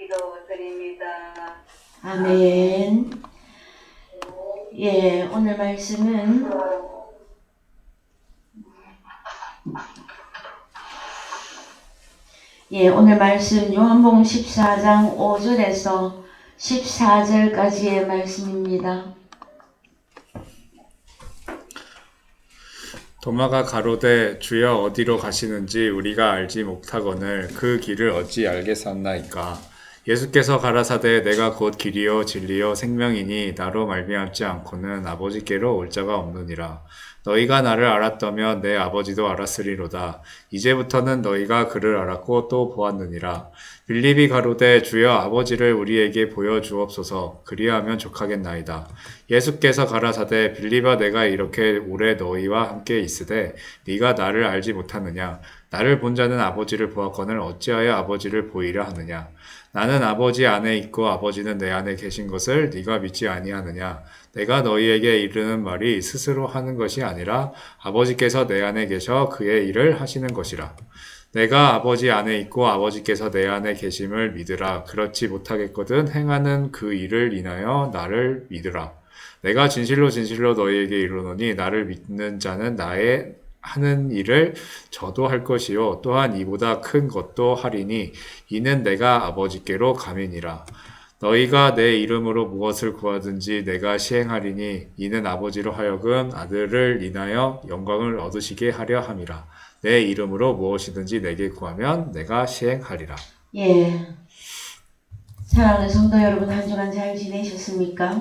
기도드립니다. 아멘. 예, 오늘 말씀은 오늘 말씀 요한복음 14장 5절에서 14절까지의 말씀입니다. 도마가 가로되 주여 어디로 가시는지 우리가 알지 못하거늘 그 길을 어찌 알겠사옵나이까. 예수께서 가라사대 내가 곧 길이요 진리요 생명이니 나로 말미암지 않고는 아버지께로 올 자가 없느니라. 너희가 나를 알았다면 내 아버지도 알았으리로다. 이제부터는 너희가 그를 알았고 또 보았느니라. 빌립이 가로되 주여 아버지를 우리에게 보여주옵소서. 그리하면 족하겠나이다. 예수께서 가라사대 빌립아 내가 이렇게 오래 너희와 함께 있으되 네가 나를 알지 못하느냐. 나를 본 자는 아버지를 보았거늘 어찌하여 아버지를 보이려 하느냐. 나는 아버지 안에 있고 아버지는 내 안에 계신 것을 네가 믿지 아니하느냐. 내가 너희에게 이르는 말이 스스로 하는 것이 아니라 아버지께서 내 안에 계셔 그의 일을 하시는 것이라. 내가 아버지 안에 있고 아버지께서 내 안에 계심을 믿으라. 그렇지 못하겠거든 행하는 그 일을 인하여 나를 믿으라. 내가 진실로 진실로 너희에게 이르노니 나를 믿는 자는 나의 하는 일을 저도 할 것이요 또한 이보다 큰 것도 하리니 이는 내가 아버지께로 감이니라. 너희가 내 이름으로 무엇을 구하든지 내가 시행하리니 이는 아버지로 하여금 아들을 인하여 영광을 얻으시게 하려 함이라. 내 이름으로 무엇이든지 내게 구하면 내가 시행하리라. 예, 사랑하는 성도 여러분, 한 주간 잘 지내셨습니까?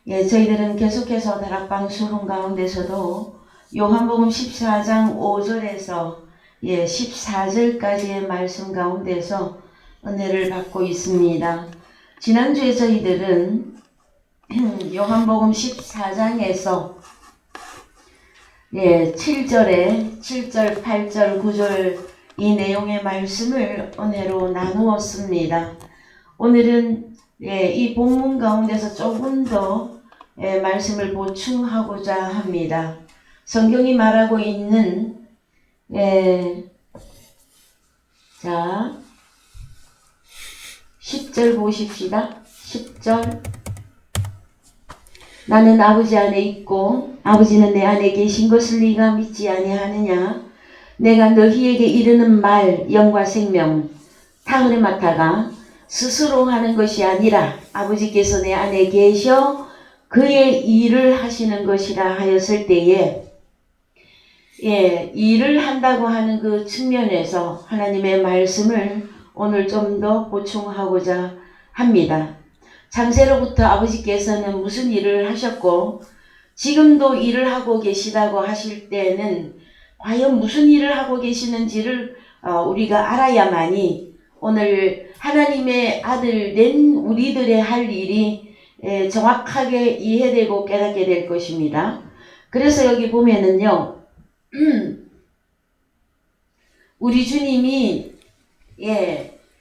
예, 저희들은 계속해서 다락방 수련 가운데서도 요한복음 14장 5절에서 14절까지의 말씀 가운데서 은혜를 받고 있습니다. 지난주에 저희들은 요한복음 14장에서 7절, 8절, 9절 이 내용의 말씀을 은혜로 나누었습니다. 오늘은 이 본문 가운데서 조금 더 말씀을 보충하고자 합니다. 성경이 말하고 있는 10절 보십시다. 10절 나는 아버지 안에 있고 아버지는 내 안에 계신 것을 네가 믿지 아니하느냐. 내가 너희에게 이르는 말 영과 생명 타그레마타가 스스로 하는 것이 아니라 아버지께서 내 안에 계셔 그의 일을 하시는 것이라 하였을 때에 일을 한다고 하는 그 측면에서 하나님의 말씀을 오늘 좀 더 보충하고자 합니다. 창세로부터 아버지께서는 무슨 일을 하셨고 지금도 일을 하고 계시다고 하실 때는 과연 무슨 일을 하고 계시는지를 우리가 알아야만이 오늘 하나님의 아들 낸 우리들의 할 일이 정확하게 이해되고 깨닫게 될 것입니다. 그래서 여기 보면은요, 우리 주님이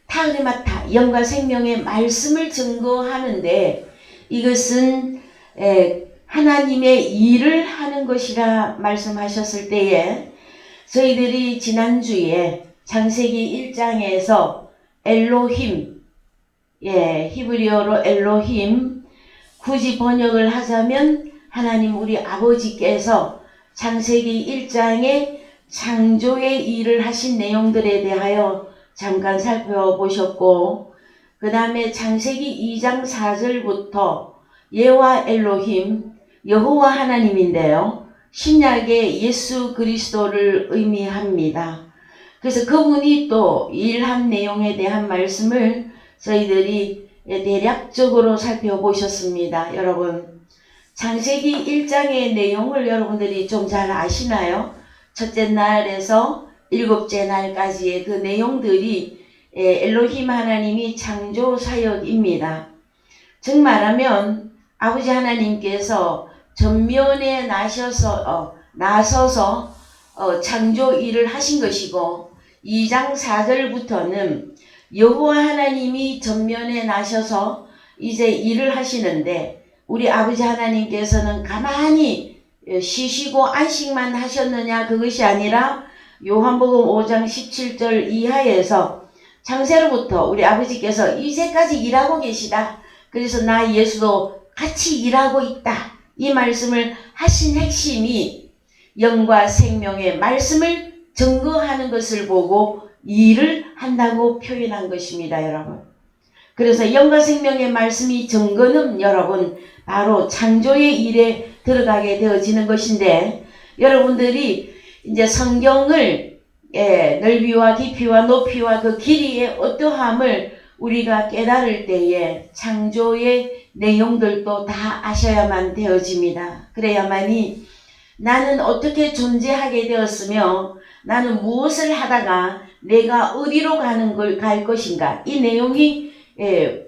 타그레마타 영과 생명의 말씀을 증거하는데 이것은 하나님의 일을 하는 것이라 말씀하셨을 때에 저희들이 지난주에 창세기 1장에서 엘로힘, 히브리어로 엘로힘, 굳이 번역을 하자면 하나님 우리 아버지께서 창세기 1장에 창조의 일을 하신 내용들에 대하여 잠깐 살펴보셨고, 그 다음에 창세기 2장 4절부터 예와 엘로힘, 여호와 하나님인데요. 신약의 예수 그리스도를 의미합니다. 그래서 그분이 또 일한 내용에 대한 말씀을 저희들이 대략적으로 살펴보셨습니다. 여러분, 창세기 1장의 내용을 여러분들이 좀 잘 아시나요? 첫째 날에서 일곱째 날까지의 그 내용들이 엘로힘 하나님이 창조 사역입니다. 즉 말하면 아버지 하나님께서 전면에 나서서 창조 일을 하신 것이고 2장 4절부터는 여호와 하나님이 전면에 나셔서 이제 일을 하시는데 우리 아버지 하나님께서는 가만히 쉬시고 안식만 하셨느냐, 그것이 아니라 요한복음 5장 17절 이하에서 창세로부터 우리 아버지께서 이제까지 일하고 계시다. 그래서 나 예수도 같이 일하고 있다. 이 말씀을 하신 핵심이 영과 생명의 말씀을 증거하는 것을 보고 일을 한다고 표현한 것입니다, 여러분. 그래서 영과 생명의 말씀이 증거는 여러분 바로 창조의 일에 들어가게 되어지는 것인데, 여러분들이 이제 성경을 넓이와 깊이와 높이와 그 길이의 어떠함을 우리가 깨달을 때에 창조의 내용들도 다 아셔야만 되어집니다. 그래야만이 나는 어떻게 존재하게 되었으며 나는 무엇을 하다가 내가 어디로 갈 것인가, 이 내용이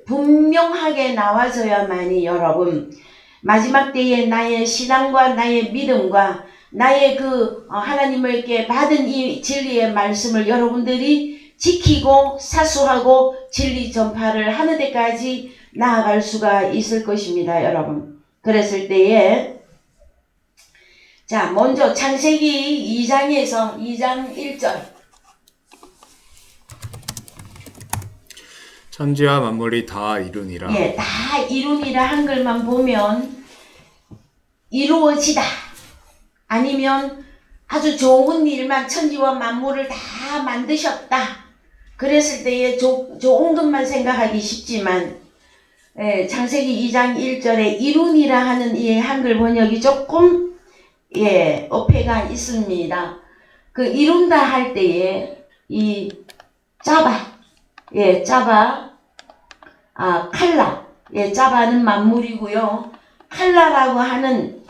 분명하게 나와져야만이 여러분 마지막 때에 나의 신앙과 나의 믿음과 나의 그 하나님께 받은 이 진리의 말씀을 여러분들이 지키고 사수하고 진리 전파를 하는 데까지 나아갈 수가 있을 것입니다, 여러분. 그랬을 때에 자, 먼저 창세기 2장에서 2장 1절. 천지와 만물이 다 이루니라. 예, 다 이루니라 한글만 보면 이루어지다. 아니면 아주 좋은 일만 천지와 만물을 다 만드셨다. 그랬을 때에 좋은 것만 생각하기 쉽지만 창세기 2장 1절에 이루니라 하는 이 한글 번역이 조금 어폐가 있습니다. 그 이룬다 할 때에 이 짜바 칼라, 짜바는 만물이고요. 칼라라고 하는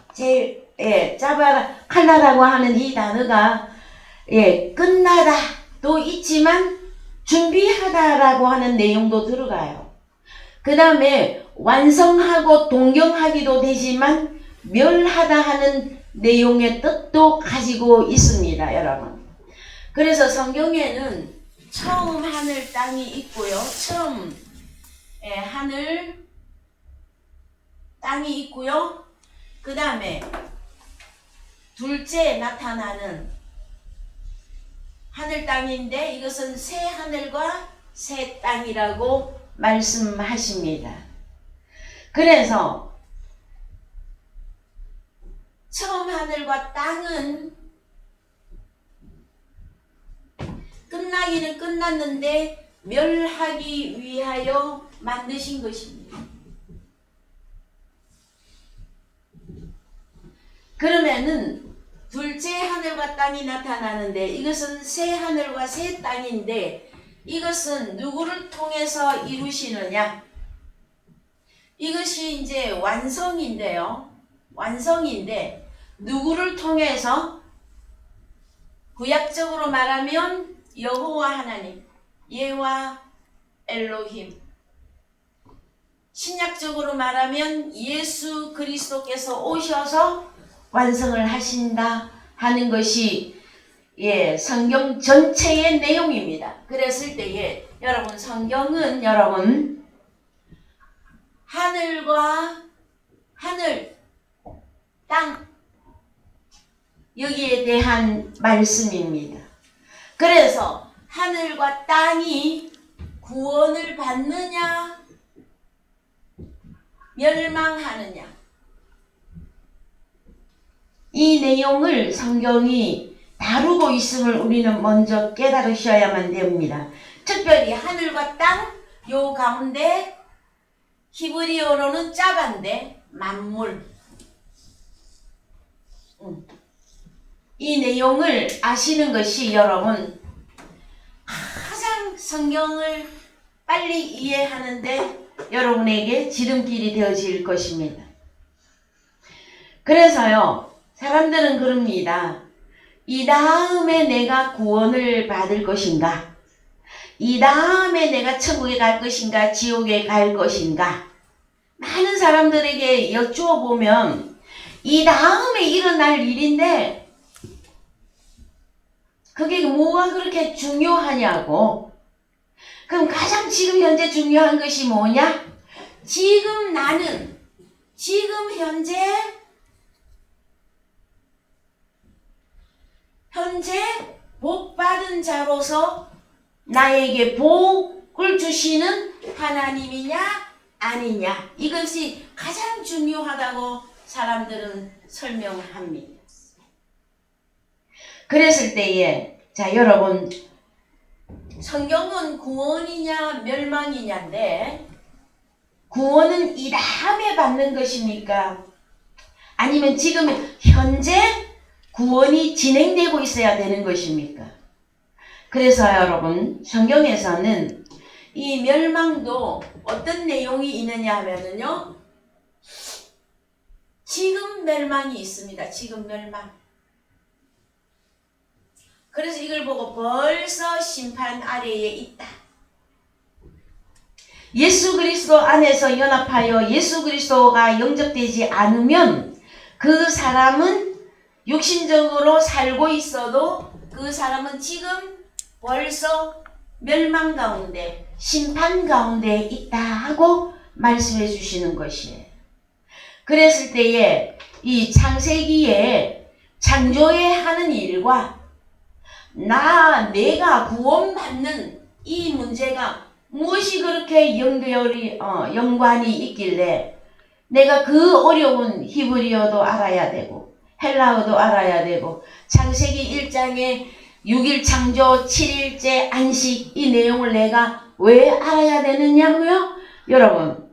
칼라라고 하는 이 단어가 끝나다도 있지만 준비하다라고 하는 내용도 들어가요. 그 다음에 완성하고 동경하기도 되지만 멸하다 하는 내용의 뜻도 가지고 있습니다, 여러분. 그래서 성경에는 처음 하늘 땅이 있고요. 처음 하늘 땅이 있고요. 그 다음에 둘째 나타나는 하늘 땅인데 이것은 새 하늘과 새 땅이라고 말씀하십니다. 그래서 처음 하늘과 땅은 끝나기는 끝났는데 멸하기 위하여 만드신 것입니다. 그러면은 둘째 하늘과 땅이 나타나는데 이것은 새 하늘과 새 땅인데 이것은 누구를 통해서 이루시느냐? 이것이 이제 완성인데요. 완성인데 누구를 통해서? 구약적으로 말하면 여호와 하나님, 예와 엘로힘. 신약적으로 말하면 예수 그리스도께서 오셔서 완성을 하신다 하는 것이 성경 전체의 내용입니다. 그랬을 때에 여러분 성경은 여러분 하늘과 하늘, 땅 여기에 대한 말씀입니다. 그래서 하늘과 땅이 구원을 받느냐 멸망하느냐, 이 내용을 성경이 다루고 있음을 우리는 먼저 깨달으셔야만 됩니다. 특별히 하늘과 땅, 요 가운데 히브리어로는 짜반데 만물, 이 내용을 아시는 것이 여러분 가장 성경을 빨리 이해하는데 여러분에게 지름길이 되어질 것입니다. 그래서요, 사람들은 그럽니다. 이 다음에 내가 구원을 받을 것인가? 이 다음에 내가 천국에 갈 것인가? 지옥에 갈 것인가? 많은 사람들에게 여쭈어보면 이 다음에 일어날 일인데 그게 뭐가 그렇게 중요하냐고. 그럼 가장 지금 현재 중요한 것이 뭐냐? 지금 나는 지금 현재 복 받은 자로서 나에게 복을 주시는 하나님이냐 아니냐, 이것이 가장 중요하다고 사람들은 설명합니다. 그랬을 때에 자 여러분, 성경은 구원이냐 멸망이냐인데, 구원은 이 다음에 받는 것입니까? 아니면 지금 현재 구원이 진행되고 있어야 되는 것입니까? 그래서 여러분, 성경에서는 이 멸망도 어떤 내용이 있느냐 하면은요, 지금 멸망이 있습니다. 지금 멸망. 그래서 이걸 보고 벌써 심판 아래에 있다. 예수 그리스도 안에서 연합하여 예수 그리스도가 영접되지 않으면 그 사람은 육신적으로 살고 있어도 그 사람은 지금 벌써 멸망 가운데, 심판 가운데 있다 하고 말씀해 주시는 것이에요. 그랬을 때에 이 창세기에 창조에 하는 일과 내가 구원받는 이 문제가 무엇이 그렇게 연관이 있길래 내가 그 어려운 히브리어도 알아야 되고 헬라어도 알아야 되고 창세기 1장에 6일 창조 7일째 안식, 이 내용을 내가 왜 알아야 되느냐고요? 여러분,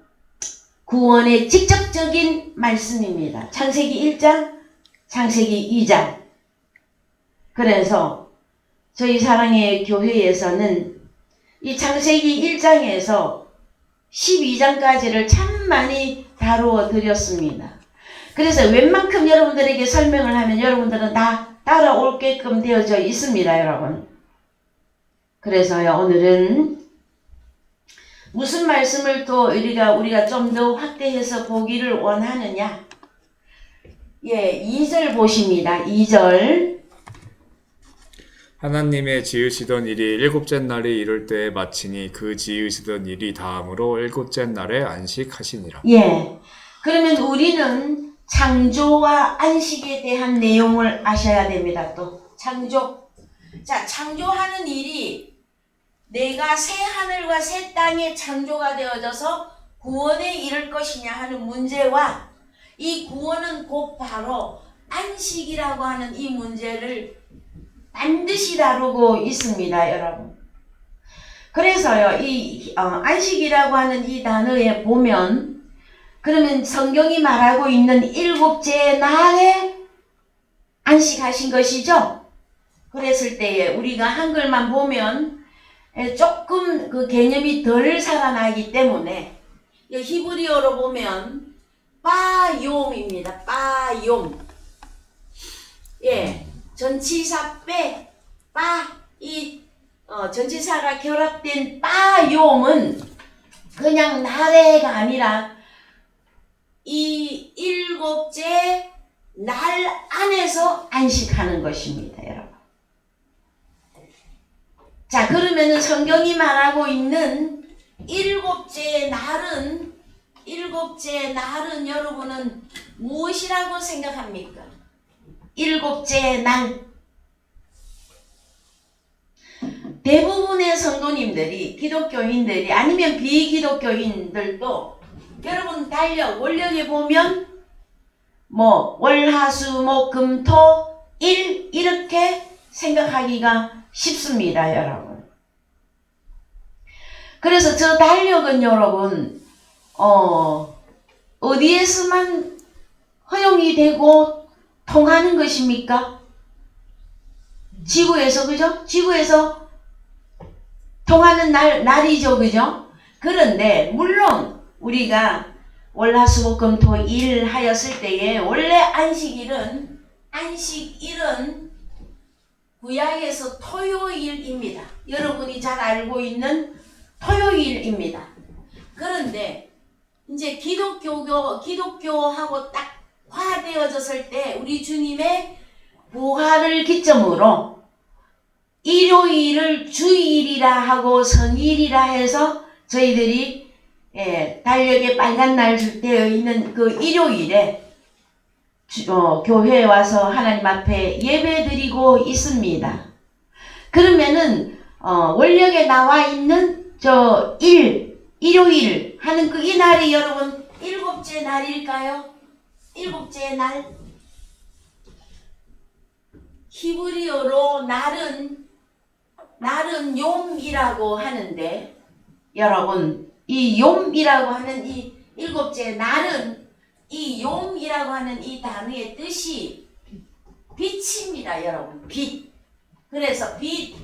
구원의 직접적인 말씀입니다. 창세기 1장, 창세기 2장. 그래서 저희 사랑의 교회에서는 이 창세기 1장에서 12장까지를 참 많이 다루어 드렸습니다. 그래서 웬만큼 여러분들에게 설명을 하면 여러분들은 다 따라올게끔 되어져 있습니다, 여러분. 그래서요, 오늘은 무슨 말씀을 또 우리가 좀 더 확대해서 보기를 원하느냐? 예, 2절 보십니다. 2절. 하나님의 지으시던 일이 일곱째 날이 이를 때에 마치니 그 지으시던 일이 다음으로 일곱째 날에 안식하시니라. 예. 그러면 우리는 창조와 안식에 대한 내용을 아셔야 됩니다. 또 창조. 자, 창조하는 일이 내가 새 하늘과 새 땅의 창조가 되어져서 구원에 이를 것이냐 하는 문제와 이 구원은 곧 바로 안식이라고 하는 이 문제를 반드시 다루고 있습니다, 여러분. 그래서요, 이 안식이라고 하는 이 단어에 보면, 그러면 성경이 말하고 있는 일곱째 날에 안식하신 것이죠? 그랬을 때에 우리가 한글만 보면 조금 그 개념이 덜 살아나기 때문에 히브리어로 보면 빠욤입니다. 빠욤. 예. 전치사 빼, 전치사가 결합된 빠욤은 그냥 날에가 아니라 이 일곱째 날 안에서 안식하는 것입니다, 여러분. 자, 그러면은 성경이 말하고 있는 일곱째 날은 여러분은 무엇이라고 생각합니까? 일곱째 날. 대부분의 성도님들이, 기독교인들이 아니면 비기독교인들도 여러분 원력에 보면 월, 화, 수, 목, 금, 토, 일 이렇게 생각하기가 쉽습니다, 여러분. 그래서 저 달력은 여러분 어디에서만 허용이 되고 통하는 것입니까? 지구에서, 그죠? 지구에서 통하는 날이죠, 그죠? 그런데 물론 우리가 월화수목금토일 하였을 때에 원래 안식일은 구약에서 토요일입니다. 여러분이 잘 알고 있는 토요일입니다. 그런데 이제 기독교하고 딱 화되어졌을 때 우리 주님의 부활을 기점으로 일요일을 주일이라 하고 성일이라 해서 저희들이 달력에 빨간 날 되어 있는 그 일요일에 교회에 와서 하나님 앞에 예배 드리고 있습니다. 그러면은 원력에 나와 있는 일요일 하는 그 이 날이 여러분 일곱째 날일까요? 일곱째 날. 히브리어로 날은 용이라고 하는데 여러분 이 용이라고 하는 이 일곱째 날은 이 용이라고 하는 이 단어의 뜻이 빛입니다, 여러분. 빛. 그래서 빛,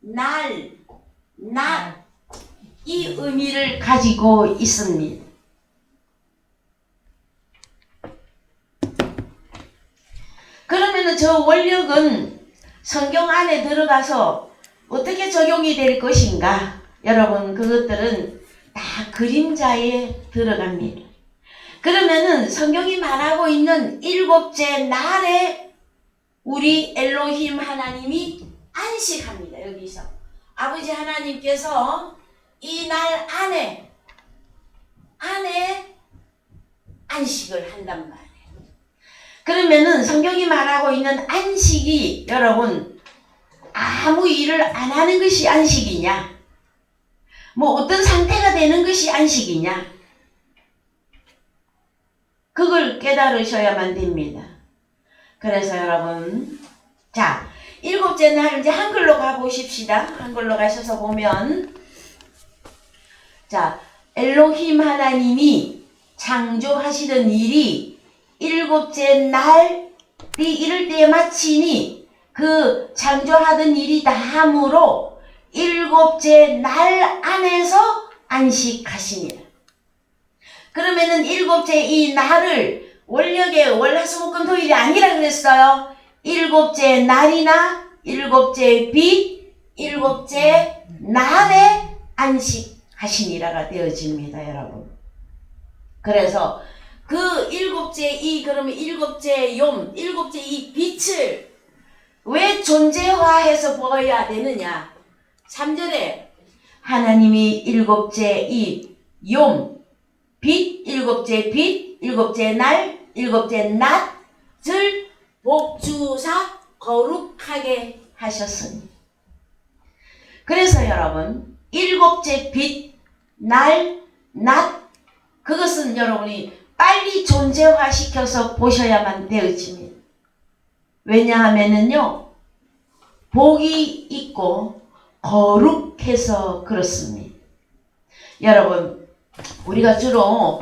날, 낮 이 의미를 가지고 있습니다. 그러면은 저 원력은 성경 안에 들어가서 어떻게 적용이 될 것인가? 여러분 그것들은 다 그림자에 들어갑니다. 그러면은 성경이 말하고 있는 일곱째 날에 우리 엘로힘 하나님이 안식합니다. 여기서 아버지 하나님께서 이 날 안에 안식을 한단 말이에요. 그러면은 성경이 말하고 있는 안식이 여러분 아무 일을 안 하는 것이 안식이냐? 뭐 어떤 상태가 되는 것이 안식이냐? 그걸 깨달으셔야만 됩니다. 그래서 여러분 자 일곱째 날 이제 한글로 가보십시다. 한글로 가셔서 보면 자 엘로힘 하나님이 창조하시던 일이 일곱째 날이 이럴 때에 마치니 그 창조하던 일이 다함으로 일곱째 날 안에서 안식하시니라. 그러면은 일곱째 이 날을 원력의 월화수목금토일이 아니라 그랬어요. 일곱째 날이나 일곱째 빛, 일곱째 날에 안식하시니라가 되어집니다, 여러분. 그래서 그 일곱째 그러면 일곱째 일곱째 이 빛을 왜 존재화해서 보아야 되느냐? 3절에 하나님이 일곱째 이 빛, 일곱째 빛, 일곱째 날, 일곱째 낮을 복주사 거룩하게 하셨으니. 그래서 여러분 일곱째 빛, 날, 낮 그것은 여러분이 빨리 존재화시켜서 보셔야만 되어집니다. 왜냐하면은요 복이 있고 거룩해서 그렇습니다. 여러분 우리가 주로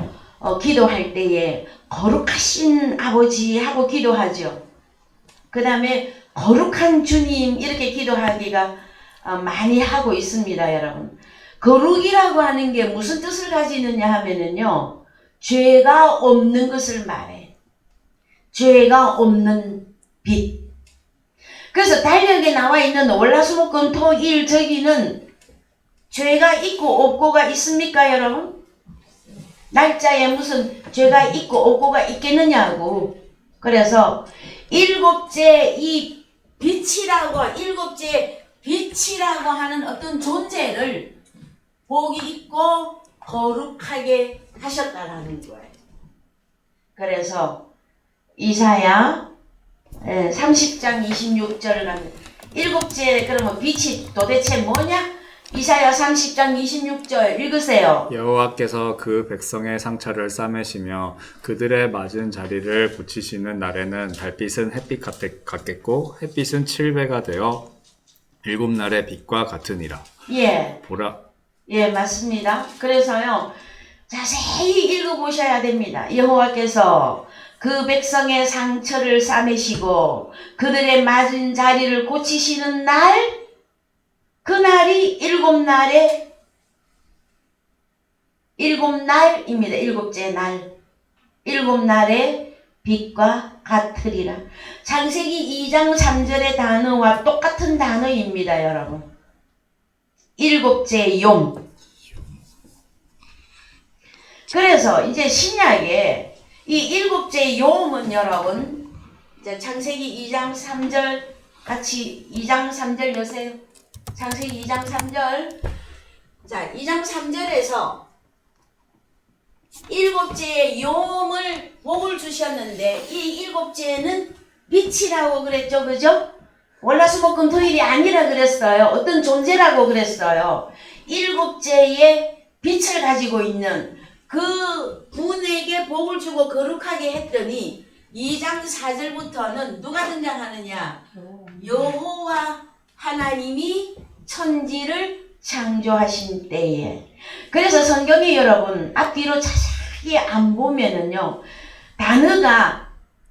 기도할 때에 거룩하신 아버지 하고 기도하죠. 그 다음에 거룩한 주님 이렇게 기도하기가 많이 하고 있습니다, 여러분. 거룩이라고 하는 게 무슨 뜻을 가지느냐 하면은요 죄가 없는 것을 말해. 죄가 없는 빛. 그래서 달력에 나와 있는 월화수목금토일 저기는 죄가 있고 없고가 있습니까, 여러분? 날짜에 무슨 죄가 있고 없고가 있겠느냐고. 그래서 일곱째 이 일곱째 빛이라고 하는 어떤 존재를 복이 있고 거룩하게 하셨다라는 거예요. 그래서 이사야 30장 26절 가면 일곱째 그러면 빛이 도대체 뭐냐? 이사야 30장 26절 읽으세요. 여호와께서 그 백성의 상처를 싸매시며 그들의 맞은 자리를 고치시는 날에는 달빛은 햇빛 같겠고 햇빛은 7배가 되어 일곱 날의 빛과 같으니라. 예. 보라. 예, 맞습니다. 그래서요 자세히 읽어보셔야 됩니다. 여호와께서 그 백성의 상처를 싸매시고 그들의 맞은 자리를 고치시는 날, 그 날이 일곱 날입니다. 일곱째 날. 일곱 날의 빛과 같으리라. 창세기 2장 3절의 단어와 똑같은 단어입니다, 여러분. 일곱째 그래서 이제 신약에 이 일곱째 용은 여러분 이제 창세기 2장 3절 같이 2장 3절 여세요. 창세기 2장 3절. 자, 2장 3절에서 일곱째의 용을 복을 주셨는데 이 일곱째는 빛이라고 그랬죠, 그죠? 월화수목금토일이 아니라 그랬어요. 어떤 존재라고 그랬어요. 일곱째의 빛을 가지고 있는 그 분에게 복을 주고 거룩하게 했더니 2장 4절부터는 누가 등장하느냐? 여호와 하나님이 천지를 창조하신 때에. 그래서 성경이 여러분 앞뒤로 자세히 안 보면은요, 단어가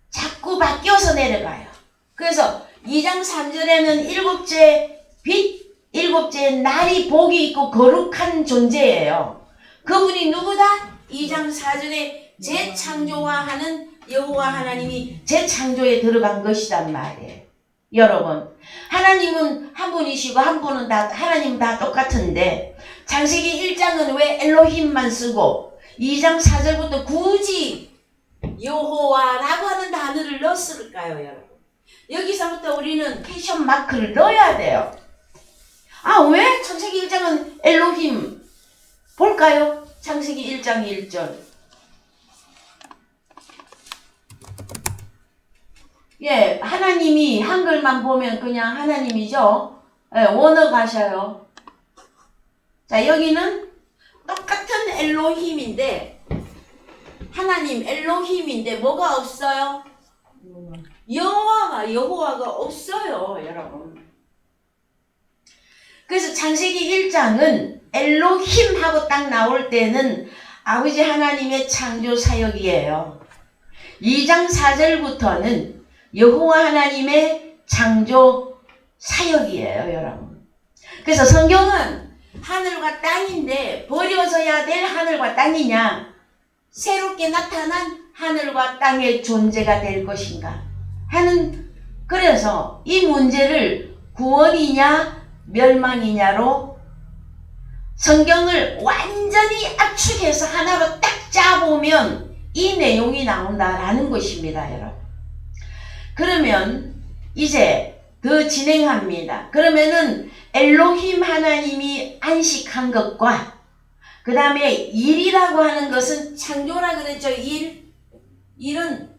자꾸 바뀌어서 내려가요. 그래서 2장 3절에는 일곱째 빛, 일곱째 날이 복이 있고 거룩한 존재예요. 그분이 누구다? 2장 4절에 재창조와 하는 여호와 하나님이 재창조에 들어간 것이란 말이에요. 여러분, 하나님은 한 분이시고 한 분은 하나님 다 똑같은데 창세기 1장은 왜 엘로힘만 쓰고 2장 4절부터 굳이 여호와라고 하는 단어를 넣었을까요, 여러분? 여기서부터 우리는 퀘션 마크를 넣어야 돼요. 아, 왜 창세기 1장은 엘로힘? 볼까요? 창세기 1장 1절. 예, 하나님이 한글만 보면 그냥 하나님이죠. 예, 원어 가셔요. 자, 여기는 똑같은 엘로힘인데 하나님 엘로힘인데 뭐가 없어요? 여호와가 없어요, 여러분. 그래서 창세기 1장은 엘로힘하고 딱 나올 때는 아버지 하나님의 창조 사역이에요. 2장 4절부터는 여호와 하나님의 창조 사역이에요, 여러분. 그래서 성경은 하늘과 땅인데 버려져야 될 하늘과 땅이냐, 새롭게 나타난 하늘과 땅의 존재가 될 것인가 하는, 그래서 이 문제를 구원이냐 멸망이냐로 성경을 완전히 압축해서 하나로 딱 짜보면 이 내용이 나온다라는 것입니다, 여러분. 그러면 이제 더 진행합니다. 그러면은 엘로힘 하나님이 안식한 것과 그 다음에 일이라고 하는 것은 창조라 그랬죠. 일은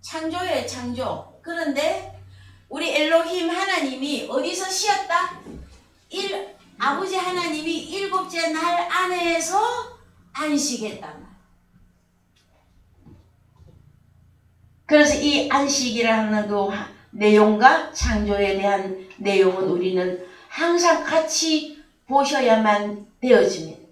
창조예요, 창조. 그런데 우리 엘로힘 하나님이 어디서 쉬었다? 아버지 하나님이 일곱째 날 안에서 안식했단 말이에요. 그래서 이 안식이라는 그 내용과 창조에 대한 내용은 우리는 항상 같이 보셔야만 되어집니다.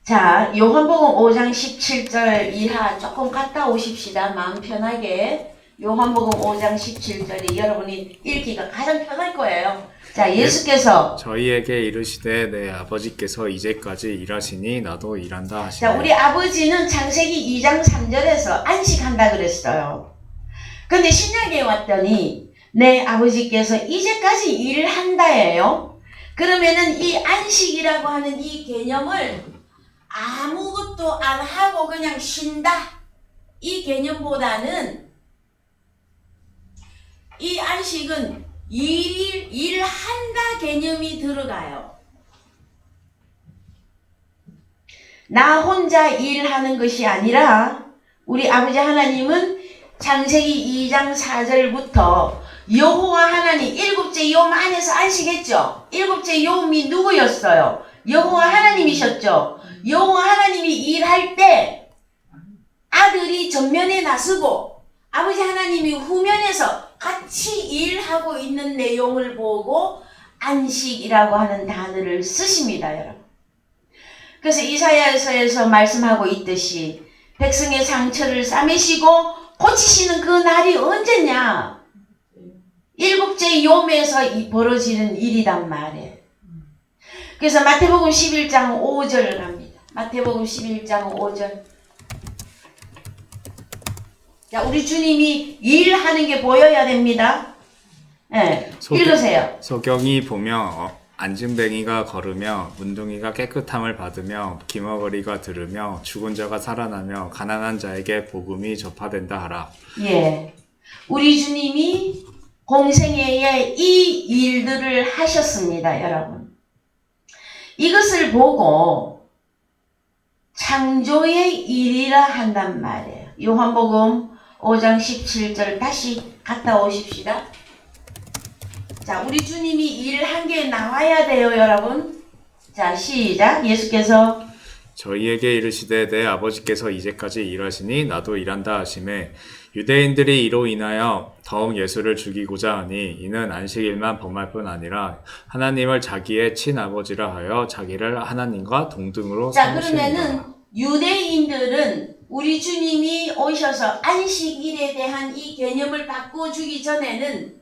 자, 요한복음 5장 17절 이하 조금 갔다 오십시다. 마음 편하게. 요한복음 5장 17절이 여러분이 읽기가 가장 편할 거예요. 자, 예수께서 저희에게 이르시되 내 아버지께서 이제까지 일하시니 나도 일한다 하시네. 자, 우리 아버지는 창세기 2장 3절에서 안식한다 그랬어요. 근데 신약에 왔더니 내 아버지께서 이제까지 일을 한다예요. 그러면은 이 안식이라고 하는 이 개념을 아무것도 안 하고 그냥 쉰다, 이 개념보다는 이 안식은 일한다 개념이 들어가요. 나 혼자 일하는 것이 아니라 우리 아버지 하나님은 창세기 2장 4절부터 여호와 하나님 일곱째 ዮም 안에서 안식했죠. 일곱째 욤이 누구였어요? 여호와 하나님이셨죠. 여호와 하나님이 일할 때 아들이 전면에 나서고 아버지 하나님이 후면에서 같이 일하고 있는 내용을 보고 안식이라고 하는 단어를 쓰십니다, 여러분. 그래서 이사야서에서 말씀하고 있듯이 백성의 상처를 싸매시고 고치시는 그 날이 언제냐? 일곱째 욤에서 벌어지는 일이란 말이에요. 그래서 마태복음 11장 5절 갑니다. 마태복음 11장 5절. 자, 우리 주님이 일하는 게 보여야 됩니다. 네, 읽으세요. 소경이 보며 안증뱅이가 걸으며 문둥이가 깨끗함을 받으며 기머거리가 들으며 죽은 자가 살아나며 가난한 자에게 복음이 전파된다 하라. 예, 우리 주님이 공생애에 이 일들을 하셨습니다, 여러분. 이것을 보고 창조의 일이라 한단 말이에요. 요한복음 5장 17절 다시 갔다 오십시다. 자, 우리 주님이 일 한 게 나와야 돼요, 여러분. 자, 시작. 예수께서 저희에게 이르시되 내 아버지께서 이제까지 일하시니 나도 일한다 하시매 유대인들이 이로 인하여 더욱 예수를 죽이고자 하니 이는 안식일만 범할 뿐 아니라 하나님을 자기의 친아버지라 하여 자기를 하나님과 동등으로 자, 삼으시니라. 그러면은 유대인들은 우리 주님이 오셔서 안식일에 대한 이 개념을 바꿔주기 전에는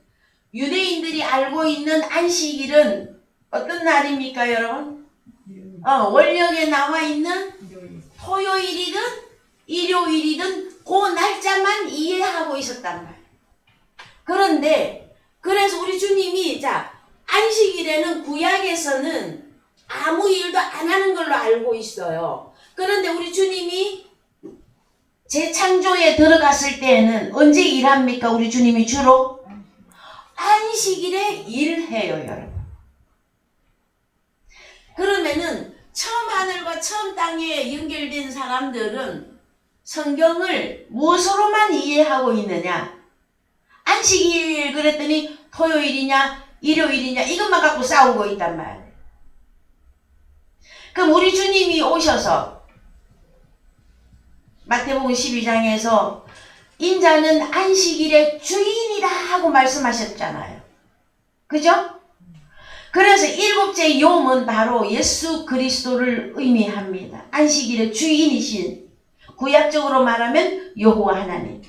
유대인들이 알고 있는 안식일은 어떤 날입니까, 여러분? 원력에 나와 있는 토요일이든 일요일이든 그 날짜만 이해하고 있었단 말이에요. 그런데 그래서 우리 주님이 자, 안식일에는 구약에서는 아무 일도 안 하는 걸로 알고 있어요. 그런데 우리 주님이 재창조에 들어갔을 때에는 언제 일합니까? 우리 주님이 주로 안식일에 일해요, 여러분. 그러면은 처음 하늘과 처음 땅에 연결된 사람들은 성경을 무엇으로만 이해하고 있느냐? 안식일 그랬더니 토요일이냐 일요일이냐 이것만 갖고 싸우고 있단 말이에요. 그럼 우리 주님이 오셔서 마태복음 12장에서 인자는 안식일의 주인이다 하고 말씀하셨잖아요. 그죠? 그래서 일곱째 요은 바로 예수 그리스도를 의미합니다. 안식일의 주인이신, 구약적으로 말하면 여호와 하나님.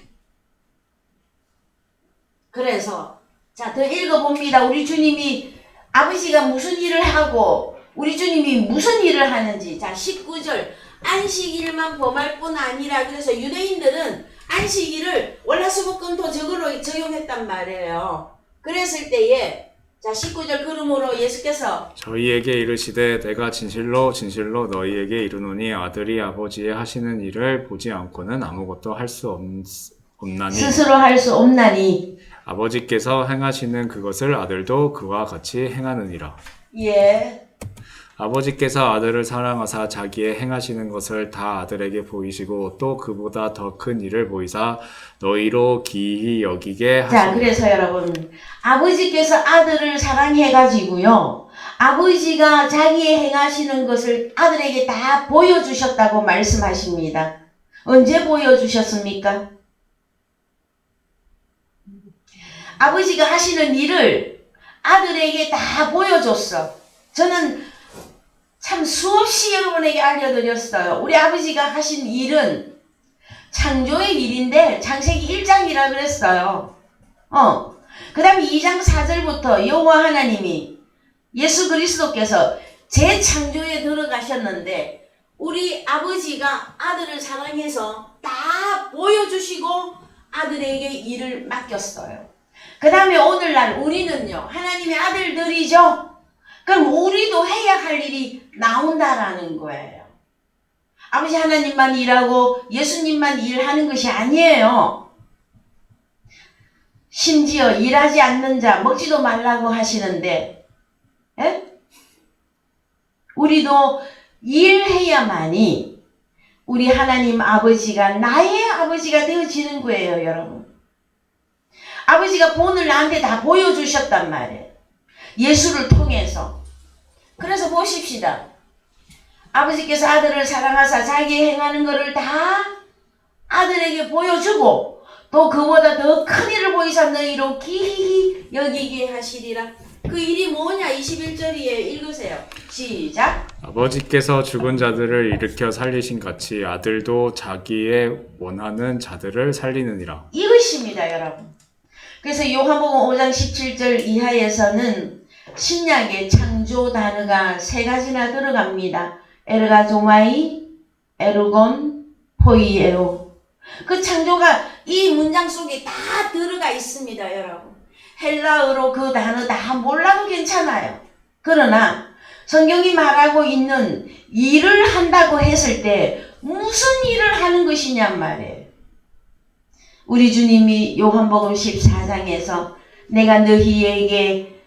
그래서 자, 더 읽어봅니다. 우리 주님이 아버지가 무슨 일을 하고 우리 주님이 무슨 일을 하는지. 자, 19절 안식일만 범할 뿐 아니라. 그래서 유대인들은 안식일을 월화수목금토 저걸로 적용했단 말이에요. 그랬을 때에 자, 19절 그러므로 예수께서 저희에게 이르시되 내가 진실로 진실로 너희에게 이르노니 아들이 아버지의 하시는 일을 보지 않고는 아무것도 할 수 없나니 스스로 할 수 없나니 아버지께서 행하시는 그것을 아들도 그와 같이 행하느니라. 예. 아버지께서 아들을 사랑하사 자기의 행하시는 것을 다 아들에게 보이시고 또 그보다 더 큰 일을 보이사 너희로 기이히 여기게 하시니라. 자, 그래서 여러분 아버지께서 아들을 사랑해가지고요, 아버지가 자기의 행하시는 것을 아들에게 다 보여주셨다고 말씀하십니다. 언제 보여주셨습니까? 아버지가 하시는 일을 아들에게 다 보여줬어. 저는 참 수없이 여러분에게 알려드렸어요. 우리 아버지가 하신 일은 창조의 일인데 창세기 1장이라 그랬어요. 그 다음에 2장 4절부터 여호와 하나님이 예수 그리스도께서 재창조에 들어가셨는데 우리 아버지가 아들을 사랑해서 다 보여주시고 아들에게 일을 맡겼어요. 그 다음에 오늘날 우리는요, 하나님의 아들들이죠. 그럼 우리도 해야 할 일이 나온다라는 거예요. 아버지 하나님만 일하고 예수님만 일하는 것이 아니에요. 심지어 일하지 않는 자 먹지도 말라고 하시는데, 에? 우리도 일해야만이 우리 하나님 아버지가 나의 아버지가 되어지는 거예요, 여러분. 아버지가 본을 나한테 다 보여주셨단 말이에요. 예수를 통해서. 그래서 보십시다. 아버지께서 아들을 사랑하사 자기 행하는 것을 다 아들에게 보여주고 또 그보다 더 큰 일을 보이사 너희로 기히 여기게 하시리라. 그 일이 뭐냐? 21절에 읽으세요. 시작. 아버지께서 죽은 자들을 일으켜 살리신 같이 아들도 자기의 원하는 자들을 살리느니라. 이것입니다, 여러분. 그래서 요한복음 5장 17절 이하에서는 신약의 창조 단어가 세 가지나 들어갑니다. 에르가조마이, 에르곤, 포이에로. 그 창조가 이 문장 속에 다 들어가 있습니다, 여러분. 헬라어로 그 단어 다 몰라도 괜찮아요. 그러나 성경이 말하고 있는 일을 한다고 했을 때 무슨 일을 하는 것이냔 말이에요. 우리 주님이 요한복음 14장에서 내가 너희에게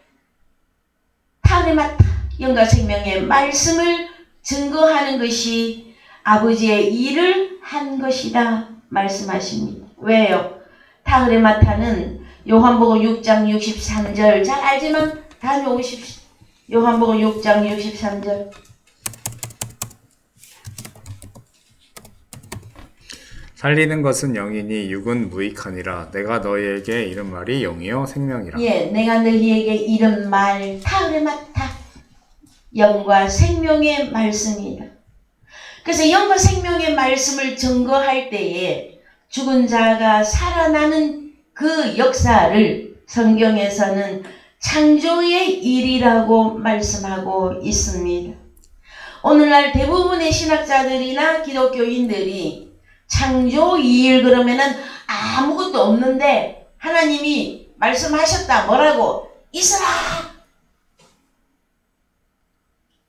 타르마타 영과 생명의 말씀을 증거하는 것이 아버지의 일을 한 것이다 말씀하십니다. 왜요? 타그레마타는 요한복음 6장 63절 잘 알지만 다음에 오십시오. 요한복음 6장 63절. 살리는 것은 영이니 육은 무익하니라. 내가 너희에게 이른 말이 영이요 생명이라. 예, 내가 너희에게 이른 말 타그레마타 영과 생명의 말씀이다. 그래서 영과 생명의 말씀을 증거할 때에 죽은 자가 살아나는 그 역사를 성경에서는 창조의 일이라고 말씀하고 있습니다. 오늘날 대부분의 신학자들이나 기독교인들이 창조 2일 그러면은 아무것도 없는데 하나님이 말씀하셨다. 뭐라고? 있어라!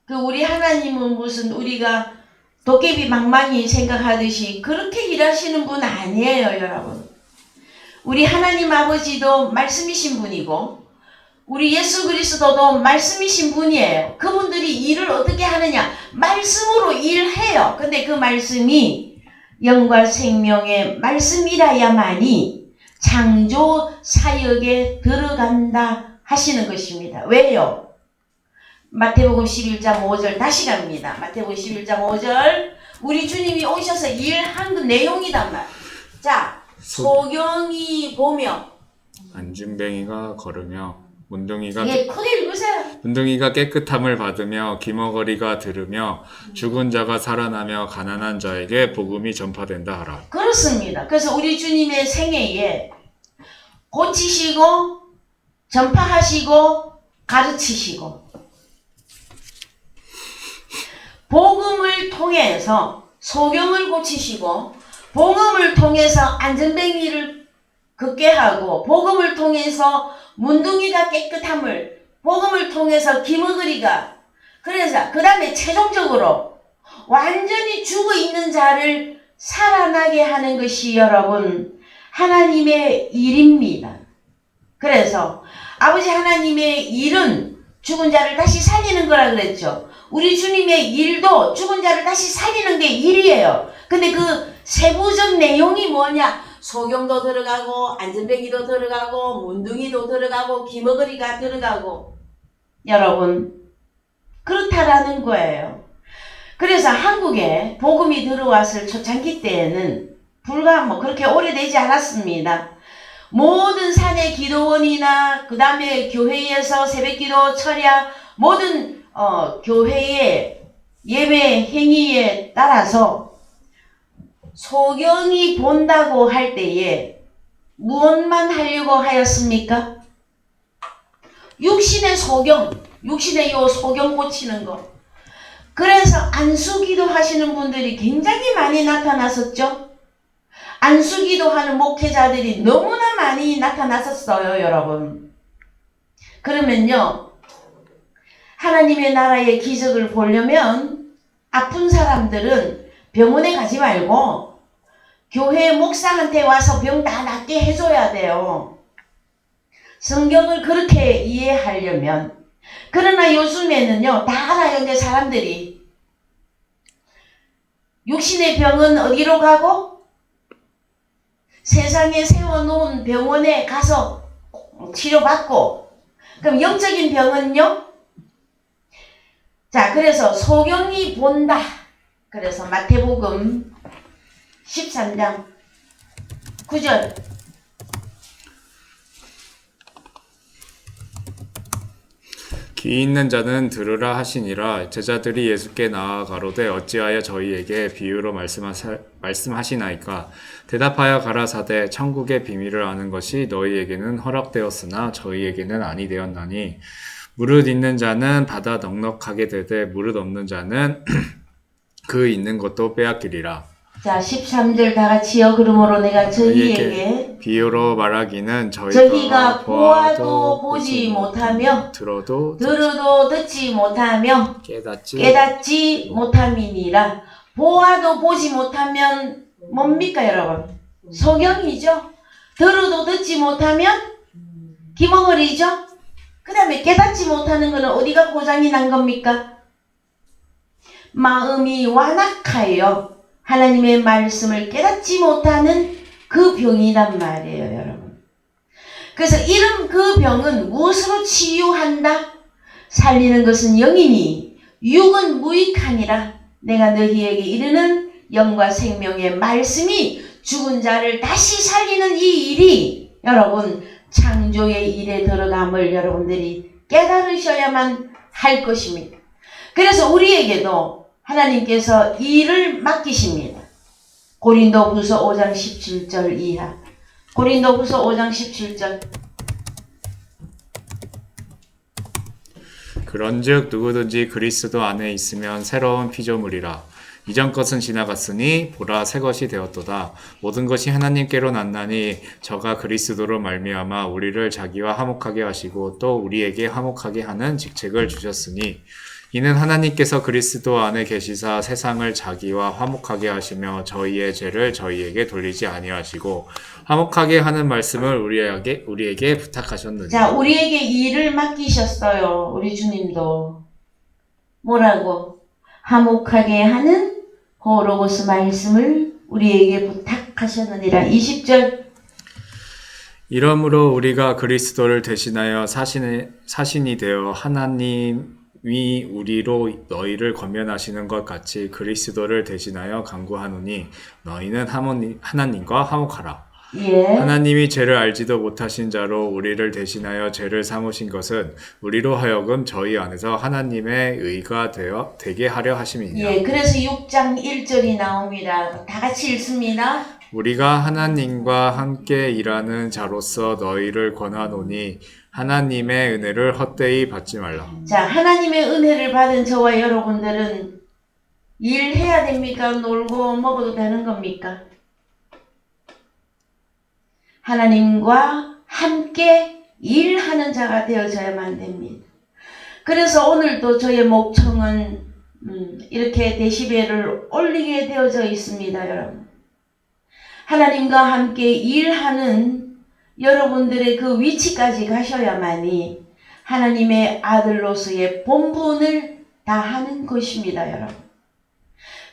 그 우리 하나님은 무슨 우리가 도깨비 망망이 생각하듯이 그렇게 일하시는 분 아니에요, 여러분. 우리 하나님 아버지도 말씀이신 분이고 우리 예수 그리스도도 말씀이신 분이에요. 그분들이 일을 어떻게 하느냐? 말씀으로 일해요. 근데 그 말씀이 영과 생명의 말씀이라야만이 창조 사역에 들어간다 하시는 것입니다. 왜요? 마태복음 11장 5절 다시 갑니다. 마태복음 11장 5절 우리 주님이 오셔서 일한 그 내용이단 말. 자, 소경이 보며 안진뱅이가 걸으며 문둥이가 예, 크게 읽으세요. 문둥이가 깨끗함을 받으며 기머거리가 들으며 죽은 자가 살아나며 가난한 자에게 복음이 전파된다 하라. 그렇습니다. 그래서 우리 주님의 생애에 고치시고 전파하시고 가르치시고 복음을 통해서 소경을 고치시고 복음을 통해서 안전뱅이를 걷게 하고 복음을 통해서 문둥이가 깨끗함을 복음을 통해서 기머거리가 그래서 그 다음에 최종적으로 완전히 죽어있는 자를 살아나게 하는 것이 여러분 하나님의 일입니다. 그래서 아버지 하나님의 일은 죽은 자를 다시 살리는 거라 그랬죠. 우리 주님의 일도 죽은 자를 다시 살리는 게 일이에요. 근데 그 세부적 내용이 뭐냐? 소경도 들어가고 안전뱅이도 들어가고 문둥이도 들어가고 기머거리가 들어가고 여러분 그렇다라는 거예요. 그래서 한국에 복음이 들어왔을 초창기 때에는 불과 그렇게 오래되지 않았습니다. 모든 산의 기도원이나 그 다음에 교회에서 새벽기도 철야 모든 교회의 예배 행위에 따라서 소경이 본다고 할 때에 무엇만 하려고 하였습니까? 육신의 소경, 육신의 요 소경 고치는 거. 그래서 안수기도 하시는 분들이 굉장히 많이 나타났었죠. 안수기도 하는 목회자들이 너무나 많이 나타났었어요, 여러분. 그러면요, 하나님의 나라의 기적을 보려면 아픈 사람들은 병원에 가지 말고 교회 목사한테 와서 병 다 낫게 해줘야 돼요. 성경을 그렇게 이해하려면. 그러나 요즘에는요, 다 알아요, 이제 사람들이. 육신의 병은 어디로 가고? 세상에 세워놓은 병원에 가서 치료받고. 그럼 영적인 병은요? 자, 그래서 소경이 본다. 그래서 마태복음 13장 9절 귀 있는 자는 들으라 하시니라. 제자들이 예수께 나아 가로되 어찌하여 저희에게 비유로 말씀하시나이까. 대답하여 가라사대 천국의 비밀을 아는 것이 너희에게는 허락되었으나 저희에게는 아니 되었나니 무릇 있는 자는 받아 넉넉하게 되되 무릇 없는 자는 그 있는 것도 빼앗기리라. 자, 13절 다 같이요. 그러므로 내가 저희에게 비유로 말하기는 저희가 보아도 보지 못하며 들어도 듣지 못하며 깨닫지 못함이니라. 보아도 보지 못하면 뭡니까 여러분? 소경이죠. 들어도 듣지 못하면 기머거리죠. 그 다음에 깨닫지 못하는 것은 어디가 고장이 난 겁니까? 마음이 완악하여 하나님의 말씀을 깨닫지 못하는 그 병이란 말이에요, 여러분. 그래서 이런 그 병은 무엇으로 치유한다? 살리는 것은 영이니 육은 무익하니라. 내가 너희에게 이르는 영과 생명의 말씀이 죽은 자를 다시 살리는 이 일이 여러분 창조의 일에 들어감을 여러분들이 깨달으셔야만 할 것입니다. 그래서 우리에게도 하나님께서 일을 맡기십니다. 고린도후서 5장 17절 이하. 고린도후서 5장 17절. 그런즉 누구든지 그리스도 안에 있으면 새로운 피조물이라. 이전 것은 지나갔으니 보라 새 것이 되었도다. 모든 것이 하나님께로 났나니 저가 그리스도로 말미암아 우리를 자기와 화목하게 하시고 또 우리에게 화목하게 하는 직책을 주셨으니 이는 하나님께서 그리스도 안에 계시사 세상을 자기와 화목하게 하시며 저희의 죄를 저희에게 돌리지 아니하시고 화목하게 하는 말씀을 우리에게 부탁하셨느니라. 자, 우리에게 일을 맡기셨어요. 우리 주님도. 뭐라고? 화목하게 하는 호로고스 말씀을 우리에게 부탁하셨느니라. 20절. 이러므로 우리가 그리스도를 대신하여 사신이 되어 하나님이 우리로 너희를 권면하시는 것 같이 그리스도를 대신하여 간구하노니 너희는 하나님과 화목하라. 예. 하나님이 죄를 알지도 못하신 자로 우리를 대신하여 죄를 삼으신 것은 우리로 하여금 저희 안에서 하나님의 의가 되게 하려 하심이니라. 예, 그래서 6장 1절이 나옵니다. 다 같이 읽습니다. 우리가 하나님과 함께 일하는 자로서 너희를 권하노니 하나님의 은혜를 헛되이 받지 말라. 자, 하나님의 은혜를 받은 저와 여러분들은 일해야 됩니까? 놀고 먹어도 되는 겁니까? 하나님과 함께 일하는 자가 되어져야만 됩니다. 그래서 오늘도 저의 목청은 이렇게 데시벨을 올리게 되어져 있습니다, 여러분. 하나님과 함께 일하는 여러분들의 그 위치까지 가셔야만이 하나님의 아들로서의 본분을 다하는 것입니다, 여러분.